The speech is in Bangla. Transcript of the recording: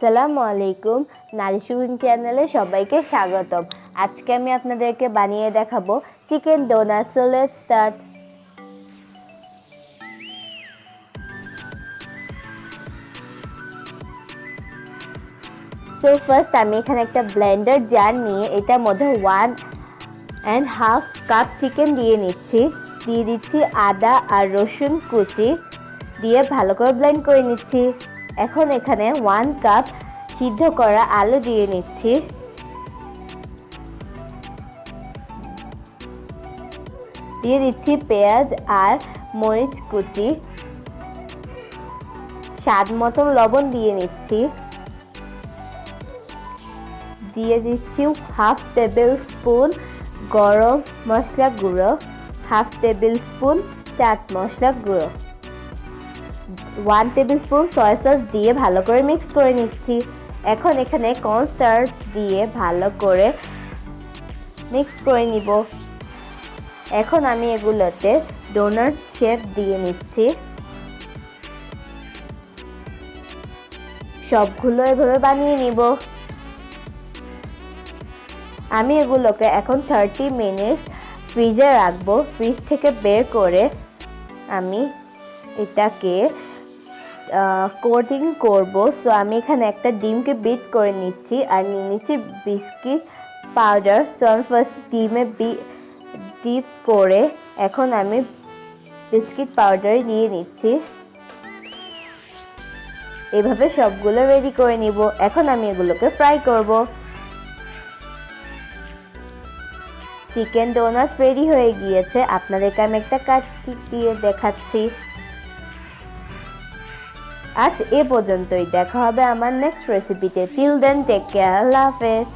আসসালামু আলাইকুম নারিশ কুকিং চ্যানেলে সবাইকে স্বাগতম। আজকে আমি আপনাদেরকে বানিয়ে দেখাবো chicken donut. So let's start. So first আমি এখানে একটা ব্লেন্ডার জার নিয়ে এটার মধ্যে 1.5 কাপ চিকেন দিয়ে নিচ্ছি। দিয়ে দিচ্ছি আদা আর রসুন কুচি, দিয়ে ভালো করে ব্লেন্ড করে নিচ্ছি। এখন এখানে 1 কাপ সিদ্ধ করা আলু দিয়ে নিচ্ছি। দিয়ে দিচ্ছি পেঁয়াজ আর মরিচ কুচি, স্বাদ মতো লবণ দিয়ে নিচ্ছি। দিয়ে দিচ্ছি 1/2 টেবিল স্পুন গরম মশলা গুঁড়ো, 1/2 টেবিল স্পুন চাট মশলা গুঁড়ো, 1 টেবিল স্পুন সয়া সস দিয়ে ভালো করে মিক্স করে নিচ্ছি। এখন এখানে কর্নস্টার্চ দিয়ে ভালো করে মিক্স করে নিব। এখন আমি এগুলোতে ডোনাট শেপ দিয়ে নিচ্ছি। সবগুলো এভাবে বানিয়ে নিব। আমি এগুলোকে এখন 30 মিনিট ফ্রিজে রাখবো। ফ্রিজ থেকে বের করে আমি এটাকে কোটিং করব। সো আমি এখানে একটা ডিমকে বিট করে নিচ্ছি আর নিয়ে নিচ্ছি বিস্কিট পাউডার। সো আমি ফার্স্ট ডিমে ডিপ করে এখন আমি বিস্কিট পাউডার দিয়ে নিচ্ছি। এভাবে সবগুলো রেডি করে নিব। এখন আমি এগুলোকে ফ্রাই করব। চিকেন ডোনাট রেডি হয়ে গিয়েছে। আপনাদেরকে আমি একটা কাঠি দিয়ে দেখাচ্ছি। আজ এ পর্যন্তই, দেখা হবে আমার নেক্সট রেসিপিতে। টিল দেন টেক কেয়ার, আল্লাহ হাফেজ।